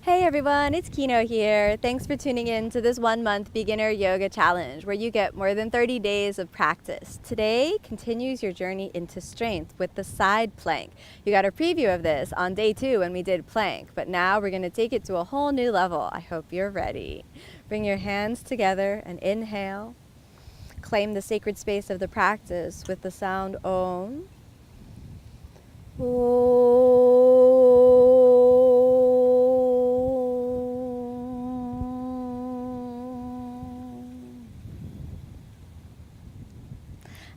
Hey everyone, it's Kino here. Thanks for tuning in to this 1-month beginner yoga challenge where you get more than 30 days of practice. Today continues your journey into strength with the side plank. You got a preview of this on day 2 when we did plank, but now we're going to take it to a whole new level. I hope you're ready. Bring your hands together and inhale. Claim the sacred space of the practice with the sound Om.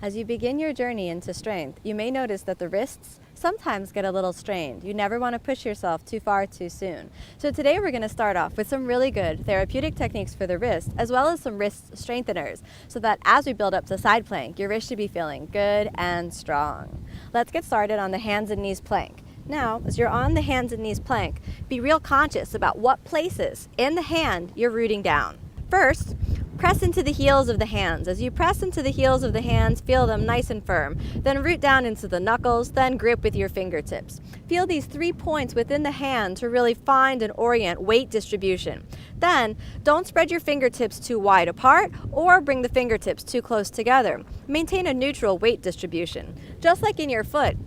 As you begin your journey into strength, you may notice that the wrists sometimes get a little strained. You never want to push yourself too far too soon. So today we're going to start off with some really good therapeutic techniques for the wrist, as well as some wrist strengtheners, so that as we build up to side plank, your wrist should be feeling good and strong. Let's get started on the hands and knees plank. Now, as you're on the hands and knees plank, be real conscious about what places in the hand you're rooting down. First, press into the heels of the hands. As you press into the heels of the hands, feel them nice and firm. Then root down into the knuckles, then grip with your fingertips. Feel these 3 points within the hand to really find and orient weight distribution. Then, don't spread your fingertips too wide apart or bring the fingertips too close together. Maintain a neutral weight distribution. Just like in your foot,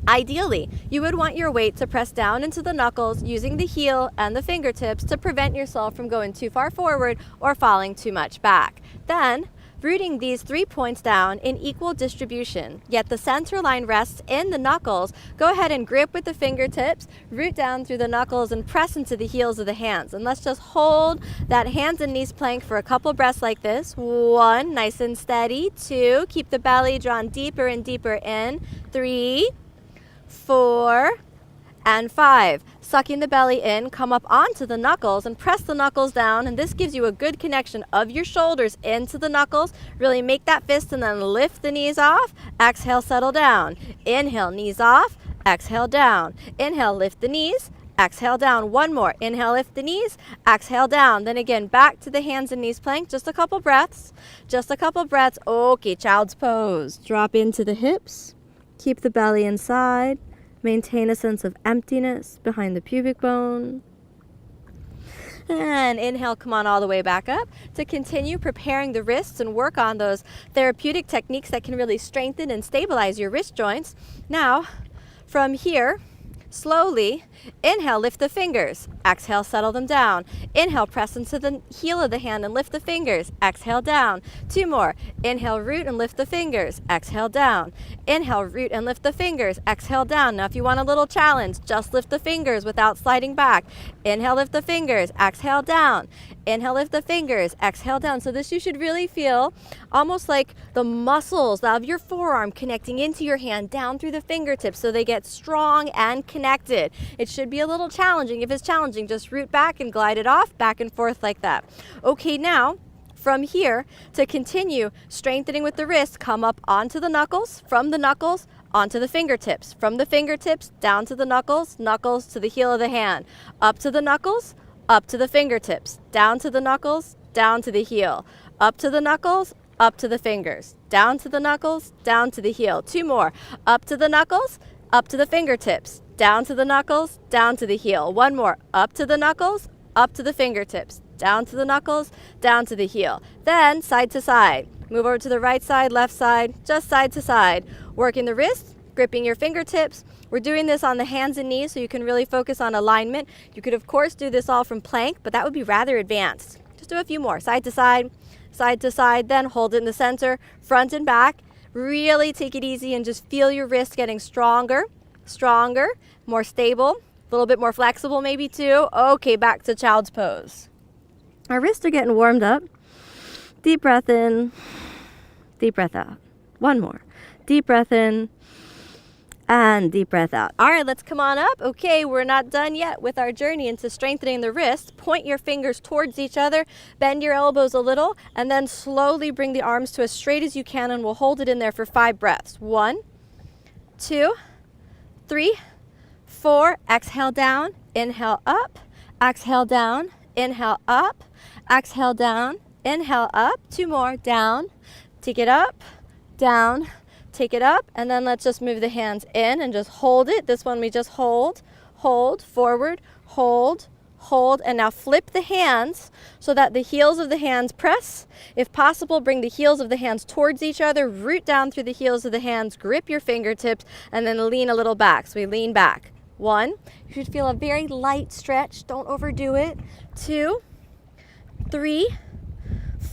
ideally, you would want your weight to press down into the knuckles using the heel and the fingertips to prevent yourself from going too far forward or falling too much back. Then, rooting these 3 points down in equal distribution, yet the center line rests in the knuckles, go ahead and grip with the fingertips, root down through the knuckles and press into the heels of the hands. And let's just hold that hands and knees plank for a couple breaths like this. 1, nice and steady. 2, keep the belly drawn deeper and deeper in. 3, 4, and 5. Sucking the belly in, come up onto the knuckles and press the knuckles down, and this gives you a good connection of your shoulders into the knuckles. Really make that fist and then lift the knees off. Exhale, settle down. Inhale, knees off. Exhale, down. Inhale, lift the knees. Exhale, down. One more. Inhale, lift the knees. Exhale, down. Then again, back to the hands and knees plank. Just a couple breaths. Just a couple breaths. Okay, child's pose. Drop into the hips. Keep the belly inside. Maintain a sense of emptiness behind the pubic bone. And inhale, come on all the way back up to continue preparing the wrists and work on those therapeutic techniques that can really strengthen and stabilize your wrist joints. Now, from here, slowly, inhale, lift the fingers. Exhale, settle them down. Inhale, press into the heel of the hand and lift the fingers. Exhale, down. 2 more. Inhale, root and lift the fingers. Exhale, down. Inhale, root and lift the fingers. Exhale, down. Now, if you want a little challenge, just lift the fingers without sliding back. Inhale, lift the fingers. Exhale, down. Inhale, lift the fingers. Exhale, down. So this you should really feel almost like the muscles of your forearm connecting into your hand down through the fingertips so they get strong and connected. It should be a little challenging. If it's challenging, just root back and glide it off, back and forth like that. Okay, now, from here, to continue strengthening with the wrist, come up onto the knuckles, from the knuckles, onto the fingertips, from the fingertips, down to the knuckles, knuckles to the heel of the hand, up to the knuckles, up to the fingertips, down to the knuckles, down to the heel, up to the knuckles, up to the fingers, down to the knuckles, down to the heel. 2 more, up to the knuckles, up to the fingertips, down to the knuckles, down to the heel. 1 more, up to the knuckles, up to the fingertips, down to the knuckles, down to the heel. Then side to side. Move over to the right side, left side, just side to side. Working the wrist, gripping your fingertips. We're doing this on the hands and knees so you can really focus on alignment. You could, of course, do this all from plank, but that would be rather advanced. Just do a few more. Side to side, then hold it in the center, front and back. Really take it easy and just feel your wrist getting stronger, more stable, a little bit more flexible maybe too. Okay, back to child's pose. Our wrists are getting warmed up. Deep breath in, deep breath out. 1 more. Deep breath in and deep breath out. All right, let's come on up. Okay, we're not done yet with our journey into strengthening the wrist. Point your fingers towards each other, bend your elbows a little, and then slowly bring the arms to as straight as you can, and we'll hold it in there for 5 breaths. 1, 2, 3, 4. Exhale down, inhale up, exhale down, inhale up, exhale down, inhale up. 2 more, down, take it up, down, take it up, and then let's just move the hands in and just hold it. This one we just hold, forward, hold, hold, and now flip the hands so that the heels of the hands press. If possible, bring the heels of the hands towards each other, root down through the heels of the hands, grip your fingertips, and then lean a little back. So we lean back. 1, you should feel a very light stretch. Don't overdo it. 2, 3,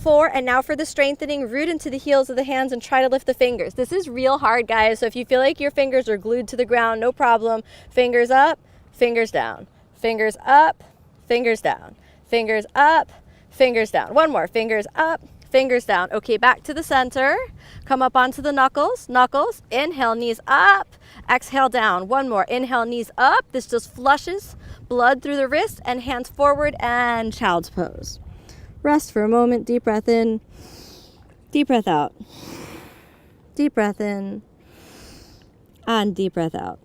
4, and now for the strengthening, root into the heels of the hands and try to lift the fingers. This is real hard, guys, so if you feel like your fingers are glued to the ground, no problem. Fingers up, fingers down. Fingers up, fingers down. Fingers up, fingers down. One more. Fingers up, fingers down. Okay, back to the center. Come up onto the knuckles. Knuckles. Inhale, knees up. Exhale, down. One more. Inhale, knees up. This just flushes blood through the wrist, and hands forward and child's pose. Rest for a moment. Deep breath in. Deep breath out. Deep breath in. And deep breath out.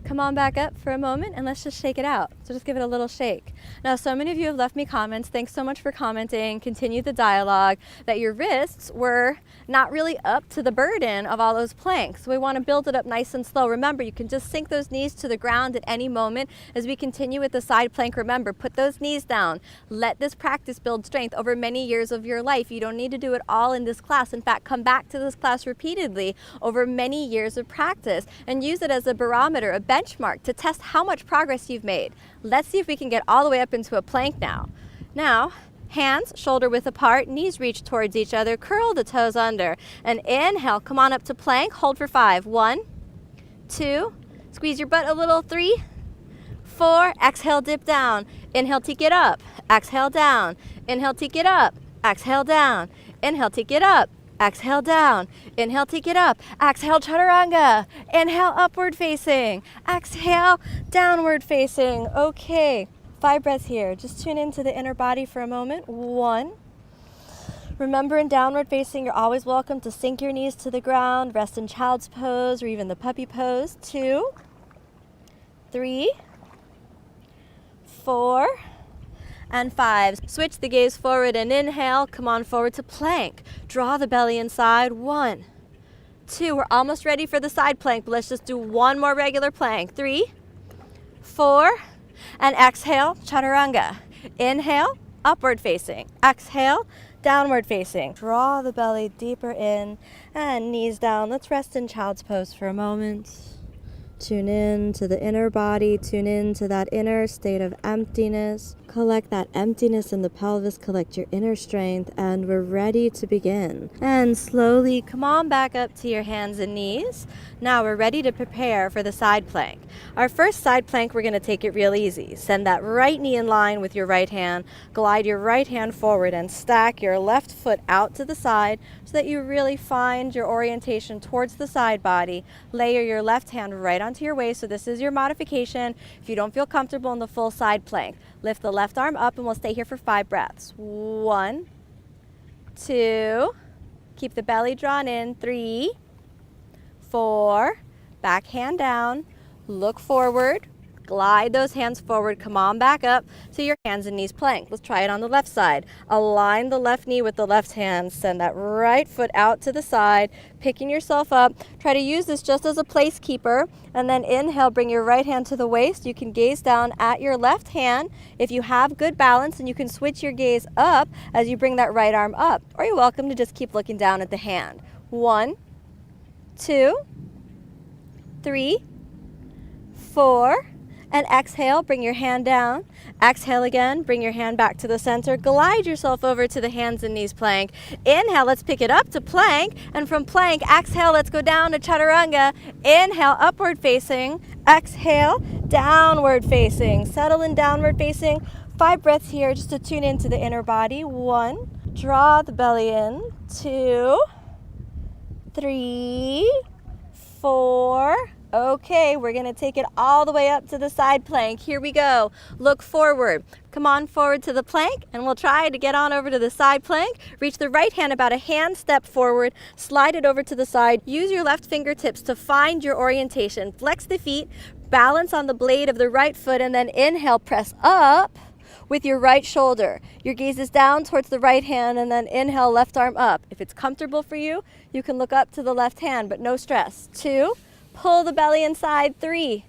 Come on back up for a moment and let's just shake it out. So just give it a little shake. Now, so many of you have left me comments. Thanks so much for commenting. Continue the dialogue that your wrists were not really up to the burden of all those planks. So we want to build it up nice and slow. Remember, you can just sink those knees to the ground at any moment as we continue with the side plank. Remember, put those knees down. Let this practice build strength over many years of your life. You don't need to do it all in this class. In fact, come back to this class repeatedly over many years of practice and use it as a barometer, a benchmark to test how much progress you've made. Let's see if we can get all the way up into a plank now. Now, hands shoulder width apart, knees reach towards each other, curl the toes under, and inhale, come on up to plank, hold for 5. 1, 2, squeeze your butt a little, 3, 4, exhale, dip down, inhale, take it up, exhale, down, inhale, take it up, exhale, down, inhale, take it up, exhale, down, inhale, take it up, exhale, chaturanga, inhale, upward facing, exhale, downward facing. Okay, 5 breaths here. Just tune into the inner body for a moment. 1, remember in downward facing, you're always welcome to sink your knees to the ground, rest in child's pose or even the puppy pose. 2, 3, 4, and 5. Switch the gaze forward and inhale. Come on forward to plank. Draw the belly inside. 1, 2. We're almost ready for the side plank, but let's just do one more regular plank. 3, 4, and exhale, chaturanga. Inhale, upward facing. Exhale, downward facing. Draw the belly deeper in and knees down. Let's rest in child's pose for a moment. Tune in to the inner body. Tune in to that inner state of emptiness. Collect that emptiness in the pelvis. Collect your inner strength. And we're ready to begin. And slowly come on back up to your hands and knees. Now we're ready to prepare for the side plank. Our first side plank, we're going to take it real easy. Send that right knee in line with your right hand. Glide your right hand forward and stack your left foot out to the side so that you really find your orientation towards the side body. Layer your left hand right onto your waist. So this is your modification. If you don't feel comfortable in the full side plank, lift the left arm up and we'll stay here for 5 breaths. 1, 2, keep the belly drawn in. 3, 4, back hand down, look forward, glide those hands forward, come on back up to your hands and knees plank. Let's try it on the left side. Align the left knee with the left hand, send that right foot out to the side, picking yourself up. Try to use this just as a placekeeper, and then inhale, bring your right hand to the waist. You can gaze down at your left hand if you have good balance, and you can switch your gaze up as you bring that right arm up, or you're welcome to just keep looking down at the hand. 1, 2, 3, 4, and exhale, bring your hand down. Exhale again, bring your hand back to the center. Glide yourself over to the hands and knees plank. Inhale, let's pick it up to plank. And from plank, exhale, let's go down to chaturanga. Inhale, upward facing. Exhale, downward facing. Settle in downward facing. 5 breaths here just to tune into the inner body. 1, draw the belly in. 2, 3, 4. Okay, we're going to take it all the way up to the side plank. Here we go. Look forward. Come on forward to the plank, and we'll try to get on over to the side plank. Reach the right hand about a hand step forward. Slide it over to the side. Use your left fingertips to find your orientation. Flex the feet. Balance on the blade of the right foot, and then inhale, press up with your right shoulder. Your gaze is down towards the right hand, and then inhale, left arm up. If it's comfortable for you, you can look up to the left hand, but no stress. 2, pull the belly inside. 3,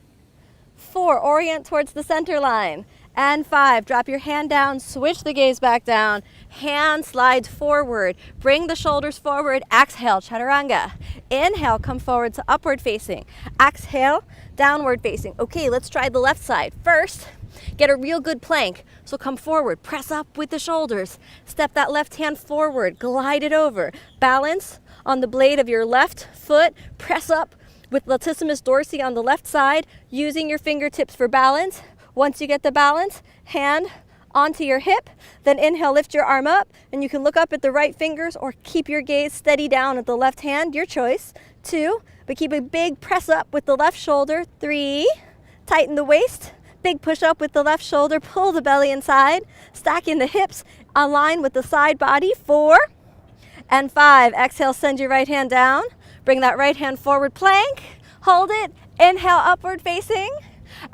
4, orient towards the center line. and 5. Drop your hand down, switch the gaze back down. Hand slides forward. Bring the shoulders forward. Exhale, chaturanga. Inhale, come forward to upward facing. Exhale, downward facing. Okay, let's try the left side. First, get a real good plank. So come forward, press up with the shoulders. Step that left hand forward, glide it over. Balance on the blade of your left foot. Press up with latissimus dorsi on the left side, using your fingertips for balance. Once you get the balance, hand onto your hip, then inhale, lift your arm up, and you can look up at the right fingers or keep your gaze steady down at the left hand, your choice. 2, but keep a big press up with the left shoulder. 3, tighten the waist. Big push up with the left shoulder, pull the belly inside, stacking the hips, align with the side body. 4 and 5. Exhale, send your right hand down. Bring that right hand forward, plank. Hold it. Inhale, upward facing.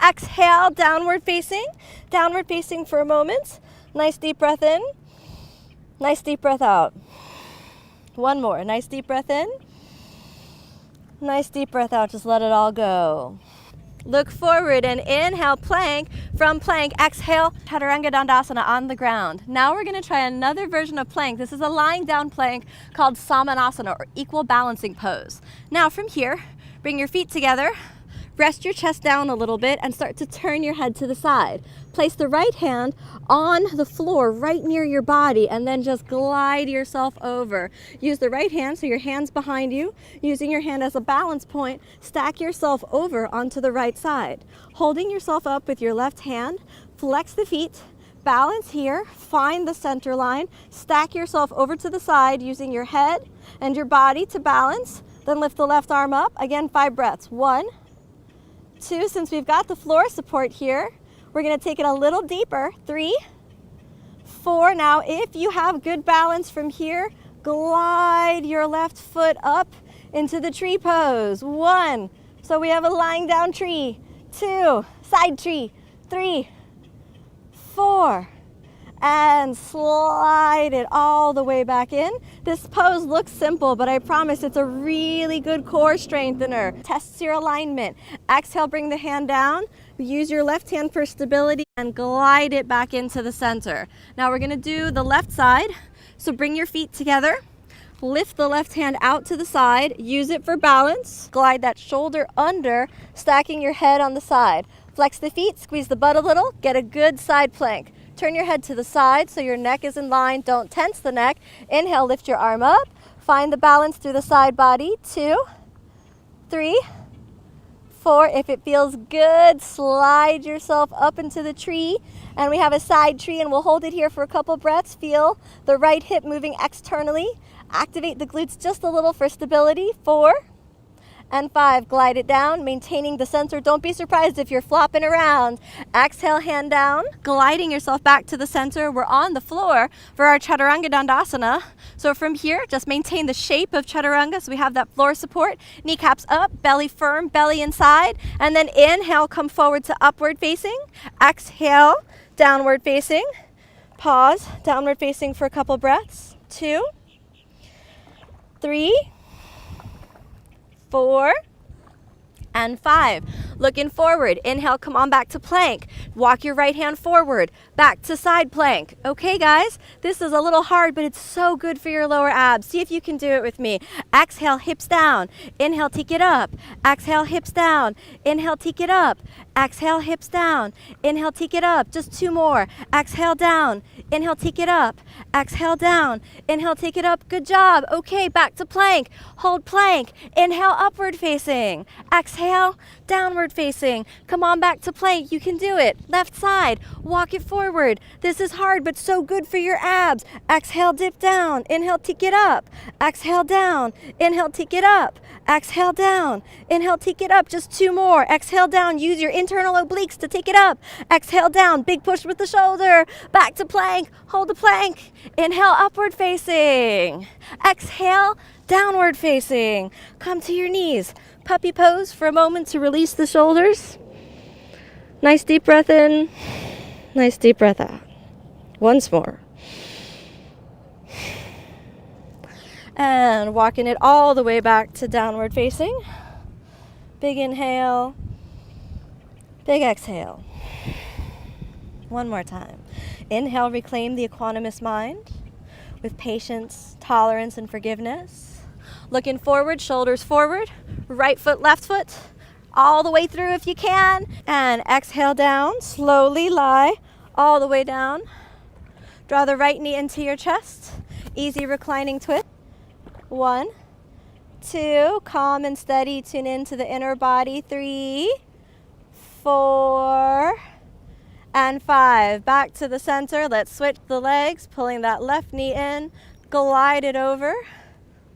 Exhale, downward facing. Downward facing for a moment. Nice deep breath in. Nice deep breath out. One more. Nice deep breath in. Nice deep breath out. Just let it all go. Look forward and inhale, plank. From plank, exhale, chaturanga dandasana on the ground. Now we're going to try another version of plank. This is a lying down plank called samanasana, or equal balancing pose. Now from here, bring your feet together, rest your chest down a little bit, and start to turn your head to the side. Place the right hand on the floor right near your body, and then just glide yourself over. Use the right hand so your hand's behind you. Using your hand as a balance point, stack yourself over onto the right side. Holding yourself up with your left hand, flex the feet, balance here, find the center line, stack yourself over to the side using your head and your body to balance. Then lift the left arm up. Again, 5 breaths. 1, 2, since we've got the floor support here, we're going to take it a little deeper. 3, 4. Now, if you have good balance from here, glide your left foot up into the tree pose. 1. So we have a lying down tree. 2, side tree. 3, 4. And slide it all the way back in. This pose looks simple, but I promise it's a really good core strengthener. Tests your alignment. Exhale, bring the hand down. Use your left hand for stability and glide it back into the center. Now we're gonna do the left side. So bring your feet together. Lift the left hand out to the side. Use it for balance. Glide that shoulder under, stacking your head on the side. Flex the feet, squeeze the butt a little, get a good side plank. Turn your head to the side so your neck is in line. Don't tense the neck. Inhale, lift your arm up. Find the balance through the side body. 2, 3, 4. If it feels good, slide yourself up into the tree. And we have a side tree, and we'll hold it here for a couple breaths. Feel the right hip moving externally. Activate the glutes just a little for stability. 4 and 5. Glide it down, maintaining the center. Don't be surprised if you're flopping around. Exhale, hand down, gliding yourself back to the center. We're on the floor for our chaturanga dandasana. So from here, just maintain the shape of chaturanga. So we have that floor support, kneecaps up, belly firm, belly inside. And then inhale, come forward to upward facing. Exhale, downward facing. Pause, downward facing for a couple breaths. 2, 3, 4 and 5. Looking forward. Inhale, come on back to plank. Walk your right hand forward, back to side plank. Okay, guys, this is a little hard, but it's so good for your lower abs. See if you can do it with me. Exhale, hips down. Inhale, take it up. Exhale, hips down. Inhale, take it up. Exhale, hips down. Inhale, take it up. Just 2 more. Exhale, down. Inhale, take it up. Exhale, down. Inhale, take it up. Good job. Okay, back to plank. Hold plank. Inhale, upward facing. Exhale, downward facing. Come on back to plank. You can do it. Left side. Walk it forward. This is hard, but so good for your abs. Exhale, dip down. Inhale, take it up. Exhale, down. Inhale, take it up. Exhale, down. Inhale, take it up. Just 2 more. Exhale, down. Use your internal obliques to take it up. Exhale, down. Big push with the shoulder. Back to plank. Hold the plank. Inhale, upward facing. Exhale, downward facing. Come to your knees. Puppy pose for a moment to release the shoulders. Nice deep breath in. Nice deep breath out. Once more. And walking it all the way back to downward facing. Big inhale. Big exhale. One more time. Inhale, reclaim the equanimous mind with patience, tolerance, and forgiveness. Looking forward, shoulders forward, right foot, left foot, all the way through if you can. And exhale down, slowly lie all the way down. Draw the right knee into your chest. Easy reclining twist. 1, 2, calm and steady, tune into the inner body. 3, 4, and 5. Back to the center. Let's switch the legs, pulling that left knee in, glide it over,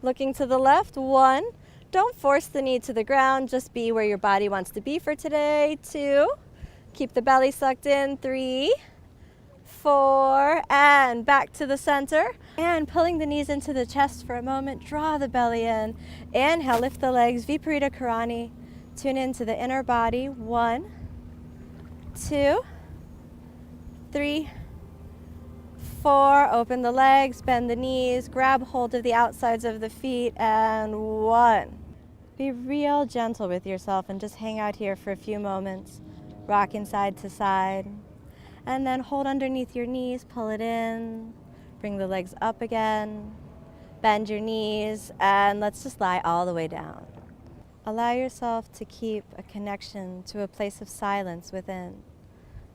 looking to the left. 1, don't force the knee to the ground, just be where your body wants to be for today. 2, keep the belly sucked in. 3, 4, and back to the center. And pulling the knees into the chest for a moment, draw the belly in. Inhale, lift the legs, Viparita Karani. Tune into the inner body. 1, 2, 3, 4, open the legs, bend the knees, grab hold of the outsides of the feet, and 1. Be real gentle with yourself and just hang out here for a few moments, rocking side to side. And then hold underneath your knees, pull it in, bring the legs up again, bend your knees, and let's just lie all the way down. Allow yourself to keep a connection to a place of silence within,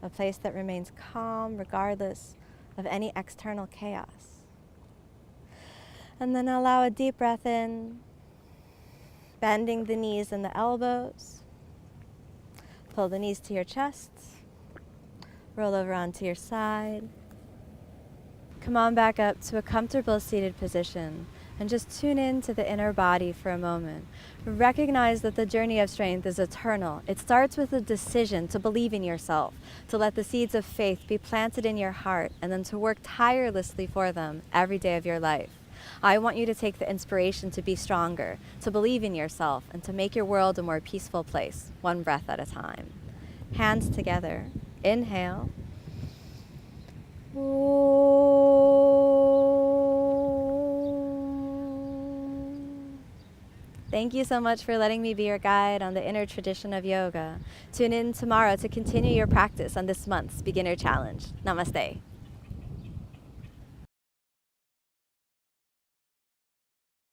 a place that remains calm regardless of any external chaos. And then allow a deep breath in, bending the knees and the elbows. Pull the knees to your chest. Roll over onto your side. Come on back up to a comfortable seated position and just tune in to the inner body for a moment. Recognize that the journey of strength is eternal. It starts with a decision to believe in yourself, to let the seeds of faith be planted in your heart, and then to work tirelessly for them every day of your life. I want you to take the inspiration to be stronger, to believe in yourself, and to make your world a more peaceful place, one breath at a time. Hands together. Inhale. Thank you so much for letting me be your guide on the inner tradition of yoga. Tune in tomorrow to continue your practice on this month's beginner challenge. Namaste.